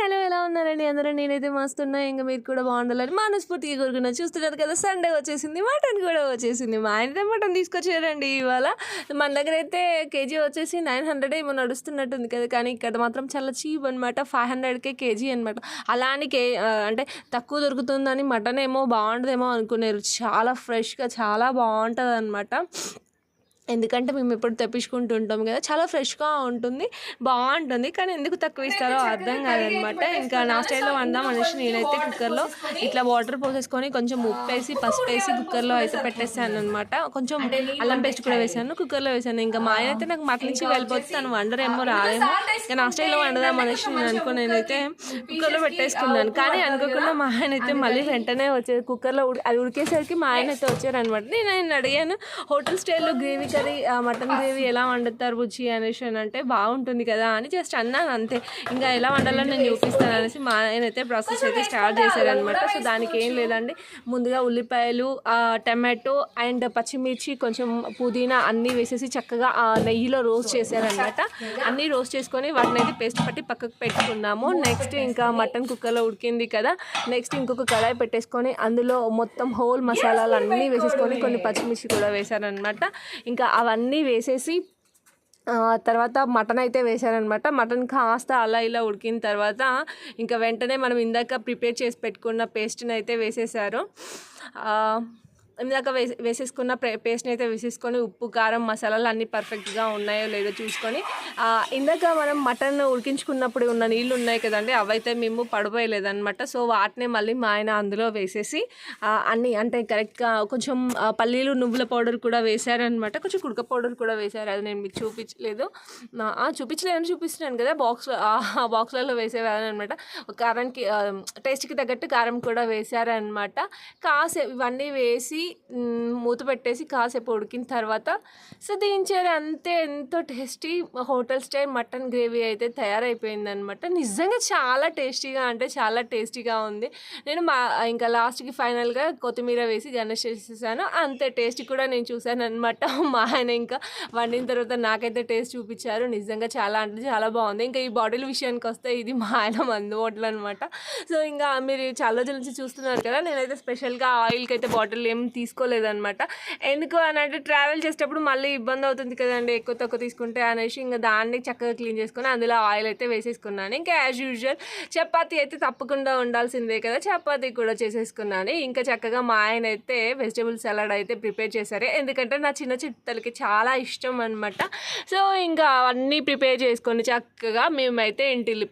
Hello ఎలా ఉన్నారండి అందరూ? నేనైతే మస్తున్నా. ఇంక మీరు కూడా బాగుండాలని మనస్ఫూర్తిగా కోరుకున్నా. చూస్తున్నారు కదా, సండే వచ్చేసింది, మటన్ కూడా వచ్చేసింది. మా ఆయన మటన్ తీసుకొచ్చారండి ఇవాళ. మన దగ్గర అయితే కేజీ వచ్చేసి 900 ఏమో నడుస్తున్నట్టుంది కదా, కానీ ఇక్కడ మాత్రం చాలా చీప్ అనమాట. 500కే కేజీ అనమాట. అలా అని అంటే తక్కువ దొరుకుతుందని మటన్ ఏమో బాగుంటుందేమో అనుకున్నారు. చాలా ఫ్రెష్గా చాలా బాగుంటుంది అనమాట. ఎందుకంటే మేము ఎప్పుడు తెప్పించుకుంటూ ఉంటాం కదా, చాలా ఫ్రెష్గా ఉంటుంది, బాగుంటుంది. కానీ ఎందుకు తక్కువ ఇస్తారో అర్థం కాదనమాట. ఇంకా నా స్టైల్లో వందాం అనేసి నేనైతే కుక్కర్లో ఇట్లా వాటర్ పోసేసుకొని కొంచెం ఉప్పు వేసి పసుపు వేసి కుక్కర్లో అయితే పెట్టేసాను అనమాట. కొంచెం అల్లం పేస్ట్ కూడా వేసాను, కుక్కర్లో వేసాను. ఇంకా మా ఆయన అయితే నాకు మటన్ నుంచి వెళ్ళిపోతే తను వండరేమో రాదేమో, ఇంకా నా స్టైల్లో వండదాం అనేసి నేనైతే కుక్కర్లో పెట్టేసుకున్నాను. కానీ అనుకోకుండా మా ఆయన అయితే మళ్ళీ వెంటనే వచ్చారు. కుక్కర్లో అది ఉడికేసరికి మా ఆయన అయితే వచ్చారనమాట. నేను ఆయన అడిగాను, హోటల్ స్టైల్లో గ్రేవీ కర్రీ మటన్ గ్రేవీ ఎలా వండుతారు బుజ్జి అనేసి అంటే బాగుంటుంది కదా అని జస్ట్ అన్నాను అంతే. ఇంకా ఎలా వండాలని నేను చూపిస్తాను అనేసి మా ఆయన అయితే ప్రాసెస్ అయితే స్టార్ట్ చేశారనమాట. సో దానికి ఏం లేదండి, ముందుగా ఉల్లిపాయలు, టమాటో అండ్ పచ్చిమిర్చి, కొంచెం పుదీనా అన్నీ వేసేసి చక్కగా నెయ్యిలో రోస్ట్ చేశారనమాట. అన్నీ రోస్ట్ చేసుకొని వాటిని అయితే పేస్ట్ పట్టి పక్కకు పెట్టుకున్నాము. నెక్స్ట్ ఇంకా మటన్ కుక్కర్లో ఉడికింది కదా, నెక్స్ట్ ఇంకొక కడాయి పెట్టేసుకొని అందులో మొత్తం హోల్ మసాలాలు అన్నీ వేసేసుకొని కొన్ని పచ్చిమిర్చి కూడా వేశారనమాట. ఇంకా అవన్నీ వేసేసి తర్వాత మటన్ అయితే వేశారనమాట. మటన్ కాస్త అలా ఇలా ఉడికిన తర్వాత ఇంకా వెంటనే మనం ఇందాక ప్రిపేర్ చేసి పెట్టుకున్న పేస్ట్ని అయితే వేసేసారు. ఇందాక వేసేసుకున్న పేస్ట్ని అయితే వేసేసుకొని ఉప్పు కారం మసాలాలు అన్నీ పర్ఫెక్ట్గా ఉన్నాయో లేదో చూసుకొని, ఇందాక మనం మటన్ ఉడికించుకున్నప్పుడు ఉన్న నీళ్ళు ఉన్నాయి కదండి, అవైతే మేము పడిపోయలేదన్నమాట. సో వాటిని మళ్ళీ మా ఆయన అందులో వేసేసి అన్నీ అంటే కరెక్ట్గా కొంచెం పల్లీలు నువ్వుల పౌడర్ కూడా వేశారనమాట. కొంచెం కుడక పౌడర్ కూడా వేశారు, అది నేను మీకు చూపించలేదని చూపిస్తున్నాను కదా, బాక్స్లలో వేసేవారు అనమాట. కారానికి టేస్ట్కి తగ్గట్టు కారం కూడా వేశారనమాట. కాసేపు ఇవన్నీ వేసి మూత పెట్టేసి కాసేపు ఉడికిన తర్వాత సో దించారు అంతే. ఎంతో tasty hotel style mutton gravy అయితే తయారైపోయిందనమాట. నిజంగా చాలా టేస్టీగా అంటే చాలా టేస్టీగా ఉంది. నేను ఇంకా లాస్ట్కి ఫైనల్గా కొత్తిమీర వేసి గణేష్ చేసేసాను అంతే. టేస్ట్ కూడా నేను చూశాను అనమాట. మా ఆయన ఇంకా వండిన తర్వాత నాకైతే టేస్ట్ చూపించారు. నిజంగా చాలా అంటే చాలా బాగుంది. ఇంకా ఈ బాటిల్ విషయానికి వస్తే ఇది మా ఆయన మందు బాటిల్ అనమాట. సో ఇంకా మీరు చాలా రోజుల నుంచి చూస్తున్నారు కదా, నేనైతే స్పెషల్గా ఆయిల్కి అయితే బాటిల్ ఏం తీసుకోలేదన్నమాట. ఎందుకు అని అంటే ట్రావెల్ చేసేటప్పుడు మళ్ళీ ఇబ్బంది అవుతుంది కదండి ఎక్కువ తక్కువ తీసుకుంటే అనేసి ఇంకా దాన్ని చక్కగా క్లీన్ చేసుకొని అందులో ఆయిల్ అయితే వేసేసుకున్నాను. ఇంకా యాజ్ యూజువల్ చపాతీ అయితే తప్పకుండా ఉండాల్సిందే కదా, చపాతీ కూడా చేసేసుకున్నాను. ఇంకా చక్కగా మా ఆయన అయితే వెజిటేబుల్ సలాడ్ అయితే ప్రిపేర్ చేశారు. ఎందుకంటే నా చిన్న చిట్టలకి చాలా ఇష్టం అనమాట. సో ఇంకా అన్నీ ప్రిపేర్ చేసుకొని చక్కగా మేమైతే ఇంటిల్లి